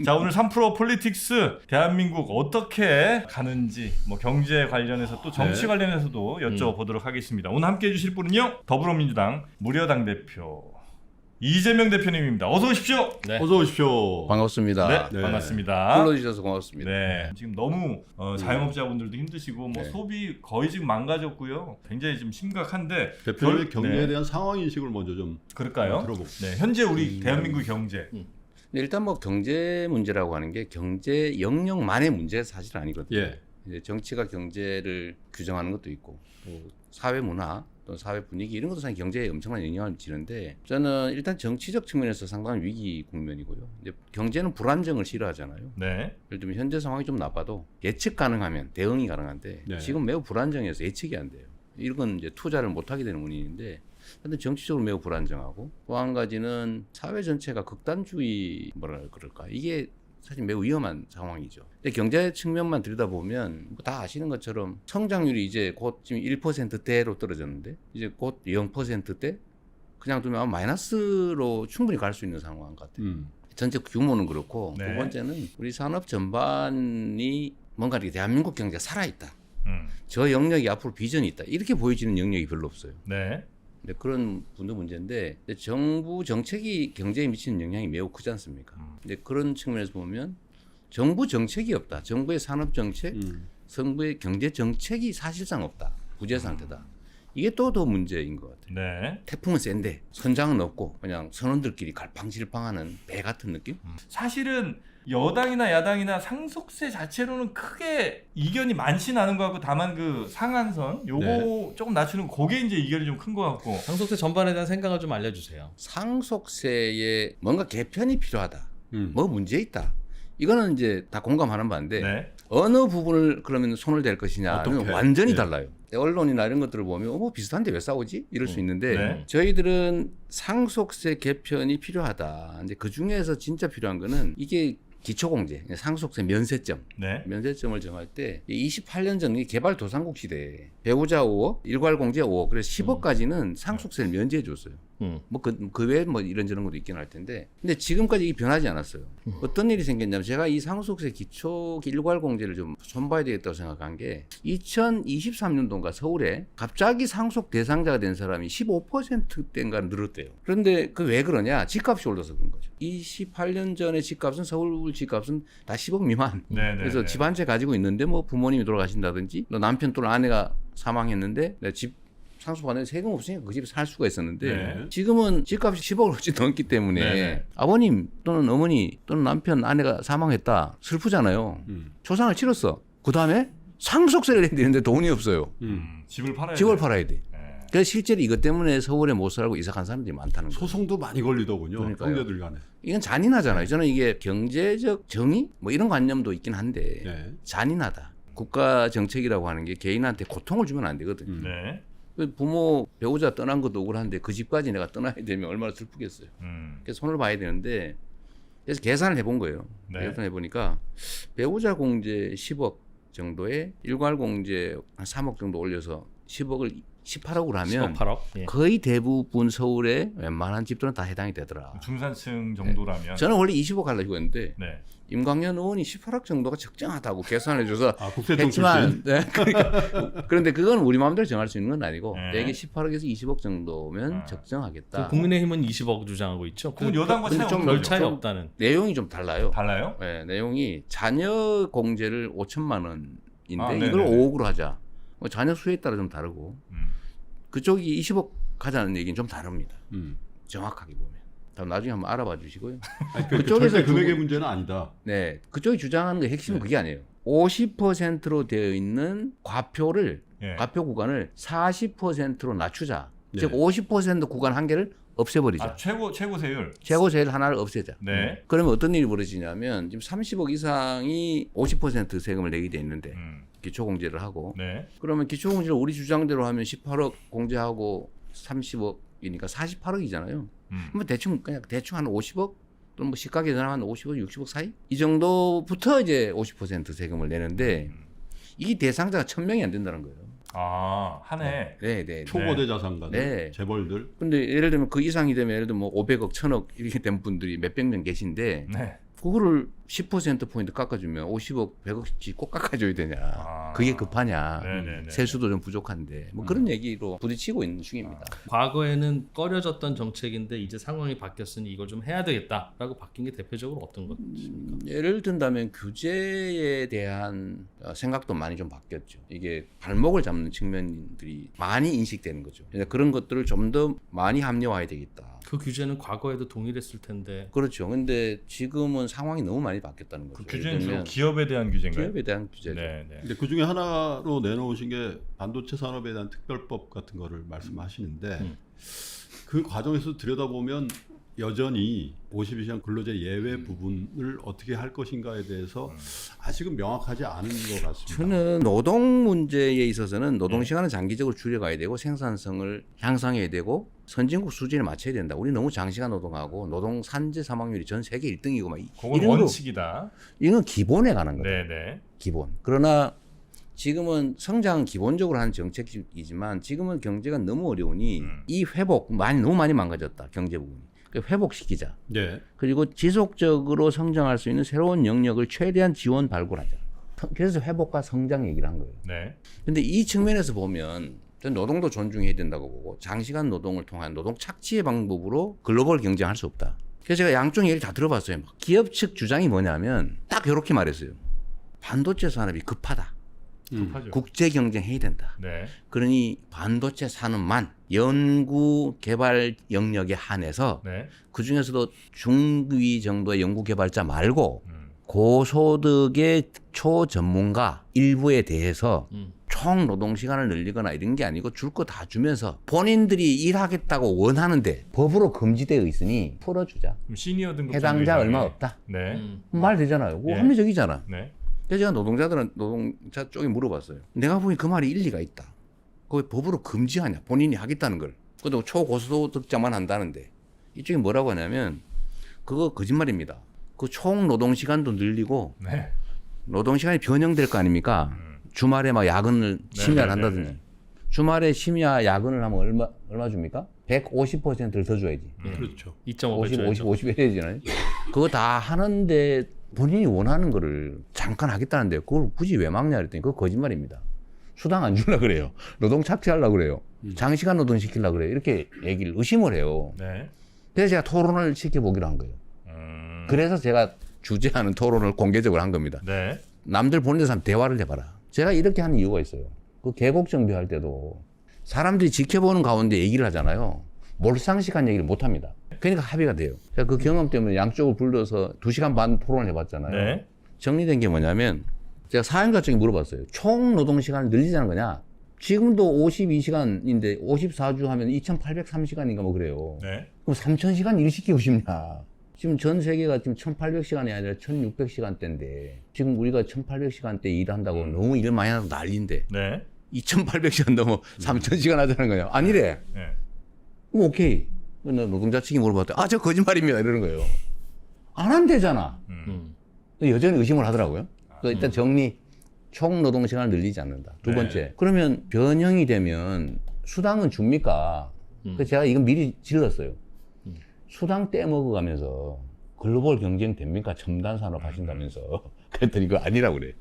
자, 오늘 3프로 폴리틱스 대한민국 어떻게 가는지 뭐 경제 관련해서 또 정치 네. 관련해서도 여쭤보도록 하겠습니다. 오늘 함께해 주실 분은요, 더불어민주당 무려당 대표 이재명 대표님입니다. 어서 오십시오. 네. 어서 오십시오. 반갑습니다. 네, 네. 반갑습니다. 불러주셔서 고맙습니다. 네, 지금 너무 자영업자분들도 힘드시고 뭐 네. 소비 거의 지금 망가졌고요. 굉장히 좀 심각한데 대표님의 경제에 네. 대한 상황 인식을 먼저 좀 그럴까요? 들어보고. 네, 현재 우리 대한민국 경제. 근데 일단 뭐 경제 문제라고 하는 게 경제 영역만의 문제가 사실 아니거든요. 예. 이제 정치가 경제를 규정하는 것도 있고 또 사회 문화 또 사회 분위기 이런 것도 사실 경제에 엄청난 영향을 미치는데 저는 일단 정치적 측면에서 상당한 위기 국면이고요. 이제 경제는 불안정을 싫어하잖아요. 네. 예를 들면 현재 상황이 좀 나빠도 예측 가능하면 대응이 가능한데 네. 지금 매우 불안정해서 예측이 안 돼요. 이건 이제 투자를 못 하게 되는 원인인데 근데 정치적으로 매우 불안정하고 또 한 가지는 사회 전체가 극단주의 뭐라 그럴까 이게 사실 매우 위험한 상황이죠. 근데 경제 측면만 들여다보면 뭐다 아시는 것처럼 성장률이 이제 곧 지금 1%대로 떨어졌는데 이제 곧 0%대 그냥 두면 아마 마이너스로 충분히 갈 수 있는 상황 같아요. 전체 규모는 그렇고 네. 두 번째는 우리 산업 전반이 뭔가 이렇게 대한민국 경제가 살아있다. 저 영역이 앞으로 비전이 있다. 이렇게 보여지는 영역이 별로 없어요. 네. 네, 그런 분도 문제인데 정부 정책이 경제에 미치는 영향이 매우 크지 않습니까? 근데 그런 측면에서 보면 정부 정책이 없다. 정부의 산업 정책, 정부의 경제 정책이 사실상 없다. 부재 상태다. 이게 또 더 문제인 것 같아요. 네. 태풍은 센데 선장은 없고 그냥 선원들끼리 갈팡질팡하는 배 같은 느낌? 사실은 여당이나 야당이나 상속세 자체로는 크게 이견이 많지는 않은 것 같고 다만 그 상한선 요거 네. 조금 낮추는 그게 이제 이견이 좀 큰 것 같고. 상속세 전반에 대한 생각을 좀 알려주세요. 상속세에 뭔가 개편이 필요하다. 음. 뭐 문제 있다. 이거는 이제 다 공감하는 바인데 네. 어느 부분을 그러면 손을 댈 것이냐는 어떻게? 완전히 예. 달라요. 언론이나 이런 것들을 보면 뭐 비슷한데 왜 싸우지? 이럴 수 있는데 네. 저희들은 상속세 개편이 필요하다. 이제 그 중에서 진짜 필요한 거는 이게 기초공제, 상속세 면세점, 네. 면세점을 정할 때 28년 전 개발도상국 시대에 배우자 5억, 일괄공제 5억, 그래서 10억까지는 상속세를 면제해 줬어요. 뭐 그 외에 뭐 이런저런 것도 있긴 할 텐데, 근데 지금까지 이게 변하지 않았어요. 어떤 일이 생겼냐면 제가 이 상속세 기초 일괄공제를 좀 손봐야 되겠다고 생각한 게 2023년도인가 서울에 갑자기 상속 대상자가 된 사람이 15%대인가 늘었대요. 그런데 그 왜 그러냐? 집값이 올라서 그런 거죠. 28년 전에 집값은 서울 집값은 다 10억 미만. 네. 그래서 집 한 채 가지고 있는데 뭐 부모님이 돌아가신다든지 너 남편 또는 아내가 사망했는데 내 집 상속받는 세금 없으니까 그 집에 살 수가 있었는데 네. 지금은 집값이 10억을 훨씬 넘기 때문에 네. 아버님 또는 어머니 또는 남편 아내가 사망했다 슬프잖아요. 초상을 치렀어. 그 다음에 상속세를 내야 되는데 돈이 없어요. 집을 팔아야 집을 돼. 팔아야 돼. 네. 그래서 실제로 이것 때문에 서울에 못 살고 이사 간 사람들이 많다는 거예요. 소송도 많이 걸리더군요. 그러니까요. 형제들 간에. 이건 잔인하잖아요. 저는 이게 경제적 정의 뭐 이런 관념도 있긴 한데 네. 잔인하다. 국가 정책이라고 하는 게 개인한테 고통을 주면 안 되거든요. 네. 그 부모 배우자 떠난 것도 억울한데 그 집까지 내가 떠나야 되면 얼마나 슬프겠어요. 그래서 손을 봐야 되는데 그래서 계산을 해본 거예요. 네. 계산을 해보니까 배우자 공제 10억 정도에 일괄 공제 한 3억 정도 올려서 10억을 18억으로 하면 10억 8억. 예. 거의 대부분 서울에 웬만한 집들은 다 해당이 되더라. 중산층 정도라면. 저는 원래 20억 하려고 했는데 네. 임광현 의원이 18억 정도가 적정하다고 계산해 줘서 아, 국세청 했지만 네, 그런데 그건 우리 마음대로 정할 수 있는 건 아니고 네. 대개 18억에서 20억 정도면 적정하겠다. 국민의힘은 20억 주장하고 있죠. 그럼 여당과 차이 좀 없는 별 거죠? 차이 없다는. 내용이 좀 달라요. 달라요? 네, 내용이 자녀 공제를 5천만 원인데 아, 이걸 네네네. 5억으로 하자. 뭐 자녀 수에 따라 좀 다르고 그쪽이 20억 하자는 얘기는 좀 다릅니다. 정확하게 보면. 다음 나중에 한번 알아봐 주시고요. 아니, 그쪽에서 절대 금액의 문제는 아니다. 네, 그쪽이 주장하는 게 핵심은 네. 그게 아니에요. 50%로 되어 있는 과표를 예. 과표 구간을 40%로 낮추자. 네. 즉 50% 구간 한 개를 없애버리자. 아, 최고 세율. 최고 세율 하나를 없애자. 네. 그러면 어떤 일이 벌어지냐면 지금 30억 이상이 50% 세금을 내게 돼 있는데 기초공제를 하고 네. 그러면 기초공제를 우리 주장대로 하면 18억 공제하고 30억이니까 48억이잖아요. 그럼 대충 그냥 대충 한 50억 또는 뭐 시가계 한 50억, 60억 사이 이 정도부터 이제 50% 세금을 내는데 이 대상자가 1,000명이 안 된다는 거예요. 아, 한 해. 네. 초거대 자산가들, 네. 재벌들. 근데 예를 들면 그 이상이 되면 예를 들면 뭐 500억, 1,000억 이렇게 된 분들이 몇백 명 계신데 네. 그거를 10%포인트 깎아주면 50억, 100억씩 꼭 깎아줘야 되냐. 그게 급하냐. 네네네. 세수도 좀 부족한데. 뭐 그런 얘기로 부딪히고 있는 중입니다. 과거에는 꺼려졌던 정책인데 이제 상황이 바뀌었으니 이걸 좀 해야 되겠다라고 바뀐 게 대표적으로 어떤 것입니까? 예를 든다면 규제에 대한 생각도 많이 좀 바뀌었죠. 이게 발목을 잡는 측면들이 많이 인식되는 거죠. 그래서 그런 것들을 좀 더 많이 합리화해야 되겠다. 그 규제는 과거에도 동일했을 텐데. 그렇죠. 근데 지금은 상황이 너무 많이 바뀌었다는 거죠. 그 규제는 주로 예를 들면 기업에 대한 규제인가요? 기업에 대한 규제죠. 네, 네. 근데 그 중에 하나로 내놓으신 게 반도체 산업에 대한 특별법 같은 거를 말씀하시는데 그 과정에서 들여다보면 여전히 52시간 근로제 예외 부분을 어떻게 할 것인가에 대해서 아직은 명확하지 않은 것 같습니다. 저는 노동 문제에 있어서는 노동 시간을 장기적으로 줄여가야 되고 생산성을 향상해야 되고 선진국 수준에 맞춰야 된다. 우리 너무 장시간 노동하고 노동 산재 사망률이 전 세계 1등이고 막 그건 이런 원칙이다. 이건 기본에 관한 거다. 네, 네. 기본. 그러나 지금은 성장은 기본적으로 하는 정책이지만 지금은 경제가 너무 어려우니 이 회복 너무 많이 망가졌다. 경제 부분이. 회복시키자. 네. 그리고 지속적으로 성장할 수 있는 새로운 영역을 최대한 지원 발굴하자. 그래서 회복과 성장 얘기를 한 거예요. 네. 근데 이 측면에서 보면 저는 노동도 존중해야 된다고 보고 장시간 노동을 통한 노동 착취의 방법으로 글로벌 경쟁할 수 없다. 그래서 제가 양쪽 얘기를 다 들어봤어요. 기업 측 주장이 뭐냐면 딱 이렇게 말했어요. 반도체 산업이 급하다. 급하죠. 국제 경쟁해야 된다. 네. 그러니 반도체 산업만 연구 개발 영역에 한해서 네. 그 중에서도 중위 정도의 연구 개발자 말고 고소득의 초전문가 일부에 대해서 총 노동 시간을 늘리거나 이런 게 아니고 줄 거 다 주면서 본인들이 일하겠다고 원하는데 법으로 금지되어 있으니 풀어주자. 그럼 시니어 등급 해당자 정도 얼마 이상의- 없다. 네. 말 되잖아요. 그거 예. 합리적이잖아. 네. 그래서 제가 노동자 쪽에 물어봤어요. 내가 보니 그 말이 일리가 있다. 그거 왜 법으로 금지하냐? 본인이 하겠다는 걸. 그것도 초고소득자만 한다는데. 이쪽이 뭐라고 하냐면 그거 거짓말입니다. 그 총 노동 시간도 늘리고 네. 노동 시간이 변형될 거 아닙니까? 주말에 막 야근을 심야를 한다든지. 주말에 심야 야근을 하면 얼마 줍니까? 150%를 더 줘야지. 그렇죠. 2.5배 50 해야지나요? 그거 다 하는데 본인이 원하는 거를 잠깐 하겠다는데 그걸 굳이 왜 막냐 그랬더니 그거 거짓말입니다. 수당 안 주려고 그래요. 노동 착취하려고 그래요. 장시간 노동 시키려고 그래요. 이렇게 얘기를 의심을 해요. 네. 그래서 제가 토론을 시켜보기로 한 거예요. 그래서 제가 주재하는 토론을 공개적으로 한 겁니다. 네. 남들 보는 데서 한번 대화를 해봐라. 제가 이렇게 하는 이유가 있어요. 그 계곡 정비할 때도 사람들이 지켜보는 가운데 얘기를 하잖아요. 몰상식한 얘기를 못 합니다. 그러니까 합의가 돼요. 제가 그 경험 때문에 양쪽을 불러서 2시간 반 토론을 해봤잖아요. 네. 정리된 게 뭐냐면 제가 사연자 쪽에 물어봤어요. 총 노동시간을 늘리자는 거냐? 지금도 52시간인데 54주 하면 2803시간인가 뭐 그래요. 네. 그럼 3000시간 일 시키고 싶냐? 지금 전 세계가 지금 1800시간이 아니라 1600시간대인데 지금 우리가 1800시간대 일한다고 너무 일 많이 하고 난리인데 네. 2800시간 넘어 3000시간 하자는 거냐? 아니래. 네. 그럼 오케이. 노동자 측이 물어봤더니 저 거짓말입니다 이러는 거예요. 안 하면 되잖아. 여전히 의심을 하더라고요. 일단 정리. 총 노동 시간을 늘리지 않는다. 두 번째. 네. 그러면 변형이 되면 수당은 줍니까? 그래서 제가 이건 미리 질렀어요. 수당 떼먹어가면서 글로벌 경쟁 됩니까? 첨단 산업 하신다면서. 그랬더니 그거 아니라고 그래.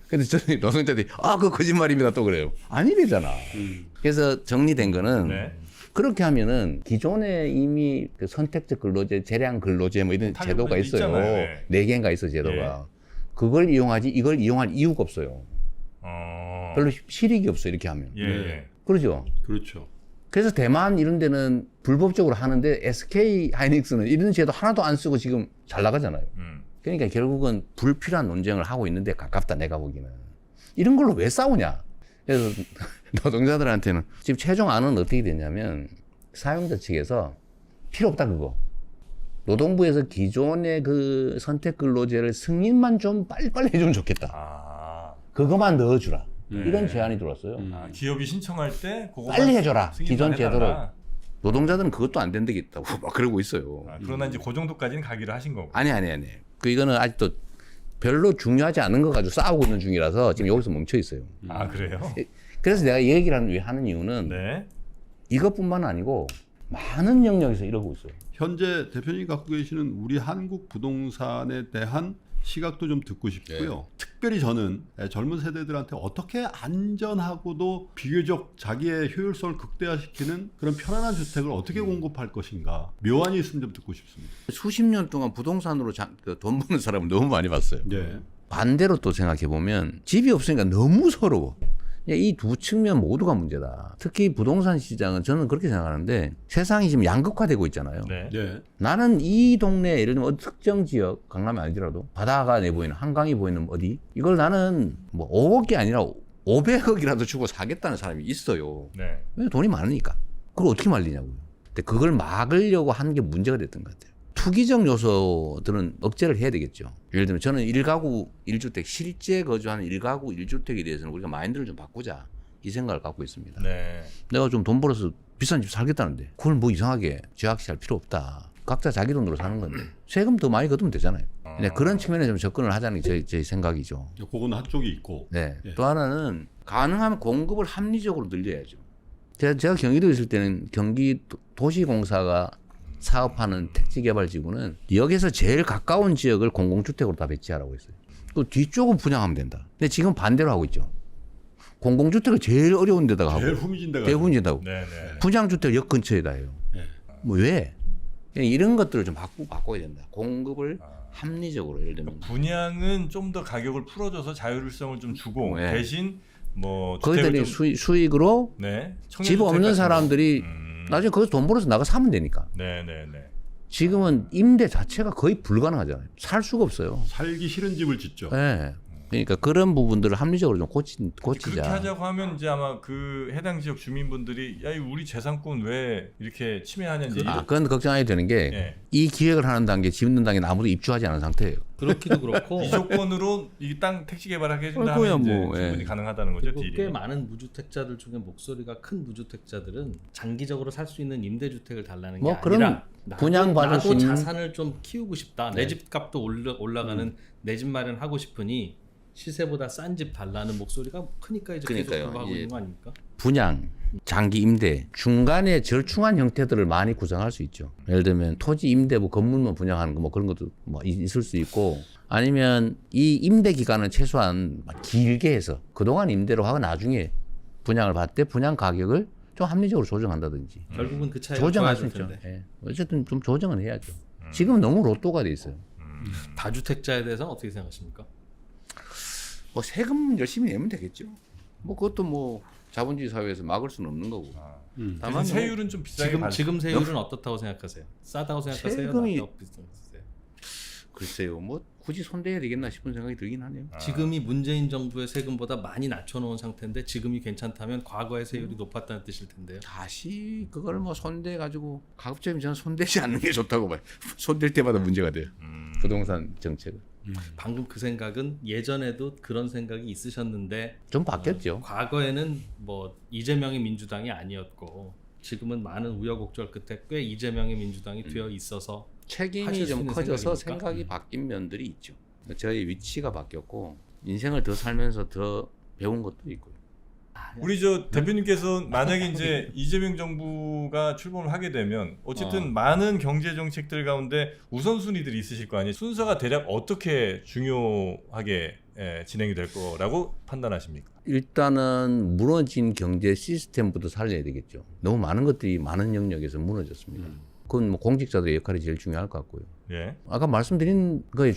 근데 저는 노동자들이 그거 거짓말입니다 또 그래요. 아니래잖아. 그래서 정리된 거는 네. 그렇게 하면은 기존에 이미 그 선택적 근로제, 재량 근로제 뭐 이런 제도가 있어요. 있잖아요. 네. 4개인가 있어 제도가. 그걸 이용하지 이걸 이용할 이유가 없어요. 별로 실익이 없어 이렇게 하면. 예, 예. 그러죠. 그렇죠. 그래서 대만 이런 데는 불법적으로 하는데 SK 하이닉스는 이런 제도 하나도 안 쓰고 지금 잘 나가잖아요. 그러니까 결국은 불필요한 논쟁을 하고 있는데 가깝다 내가 보기는. 이런 걸로 왜 싸우냐. 그래서 노동자들한테는 지금 최종 안은 어떻게 되냐면 사용자 측에서 필요 없다 그거. 노동부에서 기존의 그 선택 근로제를 승인만 좀 빨리빨리 해주면 좋겠다. 그거만 넣어주라. 이런 제안이 들어왔어요. 기업이 신청할 때 그거만 빨리 해줘라. 승인만 기존 해달라. 제도를. 노동자들은 그것도 안 된다겠다고 막 그러고 있어요. 그러나 이제 그 정도까지는 가기로 하신 거고. 아니. 이거는 아직도 별로 중요하지 않은 거 가지고 싸우고 있는 중이라서 지금 여기서 멈춰 있어요. 그래요? 그래서 내가 이 얘기를 왜 하는 이유는 네. 이것뿐만 아니고 많은 영역에서 이러고 있어요. 현재 대표님이 갖고 계시는 우리 한국 부동산에 대한 시각도 좀 듣고 싶고요. 특별히 저는 젊은 세대들한테 어떻게 안전하고도 비교적 자기의 효율성을 극대화시키는 그런 편안한 주택을 어떻게 공급할 것인가 묘안이 있으면 좀 듣고 싶습니다. 수십 년 동안 부동산으로 돈 버는 사람을 너무 많이 봤어요. 네. 반대로 또 생각해 보면 집이 없으니까 너무 서러워. 이 두 측면 모두가 문제다. 특히 부동산 시장은 저는 그렇게 생각하는데 세상이 지금 양극화되고 있잖아요. 네. 네. 나는 이 동네 예를 들면 특정 지역 강남이 아니더라도 바다가 내 보이는 한강이 보이는 어디 이걸 나는 뭐 5억이 아니라 500억이라도 주고 사겠다는 사람이 있어요. 네. 왜 돈이 많으니까. 그걸 어떻게 말리냐고요. 근데 그걸 막으려고 하는 게 문제가 됐던 것 같아요. 투기적 요소들은 억제를 해야 되겠죠. 예를 들면 저는 1가구 1주택 실제 거주하는 1가구 1주택에 대해서는 우리가 마인드를 좀 바꾸자 이 생각을 갖고 있습니다. 네. 내가 좀 돈 벌어서 비싼 집 살겠다는데 그걸 뭐 이상하게 죄악시할 필요 없다. 각자 자기 돈으로 사는 건데 세금 더 많이 걷으면 되잖아요. 근데 그런 측면에 좀 접근을 하자는 게 제 생각이죠. 그건 한쪽이 있고. 네. 예. 또 하나는 가능하면 공급을 합리적으로 늘려야죠. 제가 경기도에 있을 때는 경기 도시공사가 사업하는 택지개발지구는 역에서 제일 가까운 지역을 공공주택으로 다 배치하라고 했어요. 또 뒤쪽은 분양하면 된다. 근데 지금 반대로 하고 있죠. 공공주택을 제일 어려운 데다가 제일 하고 후미진 데가. 대분진다고. 네. 네. 분양주택 역 근처에다 해요. 네. 뭐 왜? 이런 것들을 좀 바꿔야 된다. 공급을 합리적으로 예를 들면 분양은 좀 더 가격을 풀어줘서 자율성을 좀 주고 네. 대신 뭐 거기다 주택을 수익으로 네. 집 없는 사람들이 나중에 거기서 돈 벌어서 나가 사면 되니까. 네네네. 지금은 임대 자체가 거의 불가능하잖아요. 살 수가 없어요. 살기 싫은 집을 짓죠. 네. 그러니까 그런 부분들을 합리적으로 좀 고치자. 그렇게 하자고 하면 이제 아마 그 해당 지역 주민분들이 야, 이 우리 재산권 왜 이렇게 침해하는지. 그건 걱정 안 해도 되는 게 이 예. 기획을 하는 단계, 짓는 단계는 아무도 입주하지 않은 상태예요. 그렇기도 그렇고 이 조건으로 이 땅 택지 개발하게 해준다 그거야 하면 이제 뭐, 충분히 예. 가능하다는 거죠. 그리고 딜이. 꽤 많은 무주택자들 중에 목소리가 큰 무주택자들은 장기적으로 살 수 있는 임대주택을 달라는 게 뭐 그런 아니라 분양 받을 수 나도 있는 자산을 좀 키우고 싶다. 내 집값도 올라가는 내 집 마련하고 싶으니 시세보다 싼 집 달라는 목소리가 크니까 이제 계속 그러니까요. 그거 하고 예. 있는 거 아닙니까? 분양, 장기 임대, 중간에 절충한 형태들을 많이 구성할 수 있죠. 예를 들면 토지 임대, 뭐 건물만 분양하는 거 뭐 그런 것도 뭐 있을 수 있고, 아니면 이 임대 기간은 최소한 길게 해서 그동안 임대로 하고 나중에 분양을 받을 때 분양 가격을 좀 합리적으로 조정한다든지. 결국은 그 차이가 조정할 수 좋아야 될 있죠. 텐데. 예. 어쨌든 좀 조정은 해야죠. 지금 너무 로또가 돼 있어요. 다주택자에 대해서는 어떻게 생각하십니까? 뭐 세금 열심히 내면 되겠죠. 뭐 그것도 뭐 자본주의 사회에서 막을 수는 없는 거고. 다만 대신 뭐 세율은 좀 비싸게 지금 세율은 어떻다고 생각하세요? 싸다고 생각하세요? 세금이- 낮다고 생각하세요? 글쎄요, 뭐 굳이 손대야 되겠나 싶은 생각이 들긴 하네요. 지금이 문재인 정부의 세금보다 많이 낮춰놓은 상태인데 지금이 괜찮다면 과거의 세율이 높았다는 뜻일 텐데요. 다시 그걸 뭐 손대 가지고 가급적이면 저는 손대지 않는 게 좋다고 봐요. 손댈 때마다 문제가 돼요. 부동산 정책은 방금 그 생각은 예전에도 그런 생각이 있으셨는데 좀 바뀌었죠. 과거에는 뭐 이재명의 민주당이 아니었고 지금은 많은 우여곡절 끝에 꽤 이재명의 민주당이 되어 있어서 책임이 하실 수 좀 있는 커져서 생각입니까? 생각이 바뀐 면들이 있죠. 저희 위치가 바뀌었고 인생을 더 살면서 더 배운 것도 있고요. 우리 저 대표님께서 만약에 이제 이재명 정부가 출범을 하게 되면 어쨌든 많은 경제 정책들 가운데 우선순위들이 있으실 거 아니에요. 순서가 대략 어떻게 중요하게 진행이 될 거라고 판단하십니까? 일단은 무너진 경제 시스템부터 살려야 되겠죠. 너무 많은 것들이 많은 영역에서 무너졌습니다. 그건 뭐 공직자들의 역할이 제일 중요할 것 같고요. 예. 아까 말씀드린 거에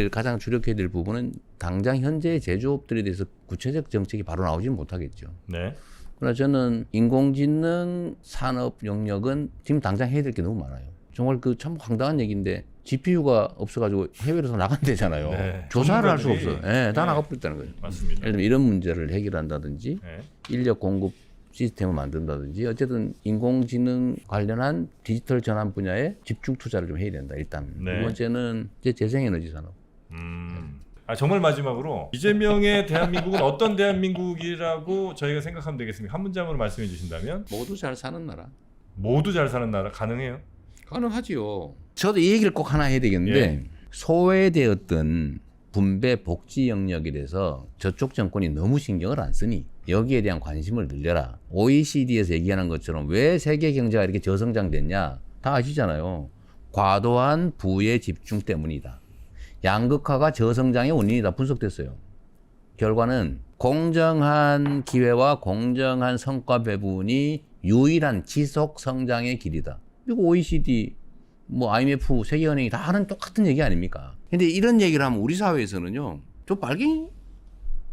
가장 주력해야 될 부분은 당장 현재 제조업들에 대해서 구체적 정책이 바로 나오지는 못하겠죠. 네. 그러나 저는 인공지능 산업 영역은 지금 당장 해야 될 게 너무 많아요. 정말 그 참 황당한 얘기인데 GPU가 없어가지고 해외로 나간대잖아요. 네. 조사를 할 수가 전문가들이. 없어요. 네, 다 네. 나가버렸다는 거예요. 맞습니다. 예를 들면 이런 문제를 해결한다든지 네. 인력 공급 시스템을 만든다든지 어쨌든 인공지능 관련한 디지털 전환 분야에 집중 투자를 좀 해야 된다. 일단 네. 두 번째는 이제 재생에너지 산업. 정말 마지막으로 이재명의 대한민국은 어떤 대한민국이라고 저희가 생각하면 되겠습니까? 한 문장으로 말씀해 주신다면 모두 잘 사는 나라. 모두 잘 사는 나라 가능해요? 가능하지요. 저도 이 얘기를 꼭 하나 해야 되겠는데 예. 소외되었던 분배 복지 영역에 대해서 저쪽 정권이 너무 신경을 안 쓰니 여기에 대한 관심을 늘려라. OECD에서 얘기하는 것처럼 왜 세계 경제가 이렇게 저성장됐냐 다 아시잖아요. 과도한 부의 집중 때문이다. 양극화가 저성장의 원인이다 분석됐어요. 결과는 공정한 기회와 공정한 성과 배분이 유일한 지속 성장의 길이다. 이거 OECD, 뭐 IMF, 세계은행이 다 하는 똑같은 얘기 아닙니까? 근데 이런 얘기를 하면 우리 사회에서는요, 좀 빨갱이?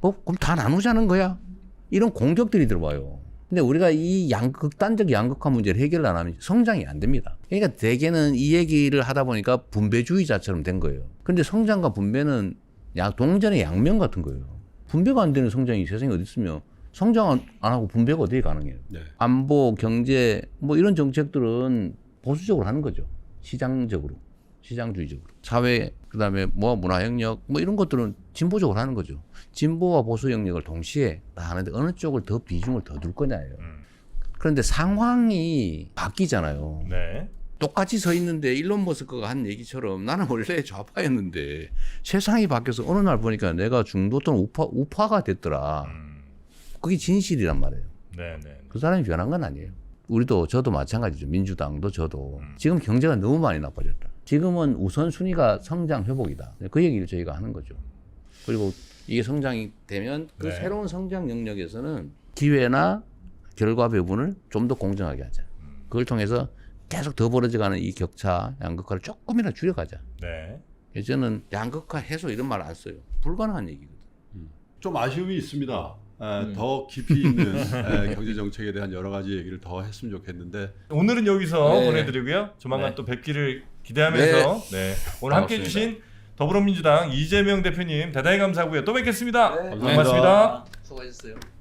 뭐 그럼 다 나누자는 거야? 이런 공격들이 들어와요. 근데 우리가 이 극단적 양극화 문제를 해결을 안 하면 성장이 안 됩니다. 그러니까 대개는 이 얘기를 하다 보니까 분배주의자처럼 된 거예요. 근데 성장과 분배는 동전의 양면 같은 거예요. 분배가 안 되는 성장이 세상에 어디 있으며 성장 안 하고 분배가 어디에 가능해요? 네. 안보, 경제 뭐 이런 정책들은 보수적으로 하는 거죠. 시장적으로, 시장주의적으로. 사회, 그다음에 뭐 문화 영역 뭐 이런 것들은 진보적으로 하는 거죠. 진보와 보수 영역을 동시에 다 하는데 어느 쪽을 더 비중을 더 둘 거냐예요. 그런데 상황이 바뀌잖아요. 네. 똑같이 서 있는데 일론 머스크가 한 얘기처럼 나는 원래 좌파였는데 세상이 바뀌어서 어느 날 보니까 내가 중도 또는 우파가 됐더라. 그게 진실이란 말이에요. 네, 네. 그 사람이 변한 건 아니에요. 우리도 저도 마찬가지죠. 민주당도 저도. 지금 경제가 너무 많이 나빠졌다. 지금은 우선순위가 성장 회복이다. 그 얘기를 저희가 하는 거죠. 그리고 이게 성장이 되면 그 네. 새로운 성장 영역에서는 기회나 결과 배분을 좀 더 공정하게 하자. 그걸 통해서 계속 더 벌어져가는 이 격차, 양극화를 조금이라도 줄여가자. 네. 저는 양극화 해소 이런 말 안 써요. 불가능한 얘기거든. 좀 아쉬움이 있습니다. 더 깊이 있는 경제 정책에 대한 여러 가지 얘기를 더 했으면 좋겠는데 오늘은 여기서 네. 보내드리고요. 조만간 네. 또 뵙기를 기대하면서 네. 오늘 함께해 주신 더불어민주당 이재명 대표님 대단히 감사하고요. 또 뵙겠습니다. 네. 고맙습니다. 수고하셨어요.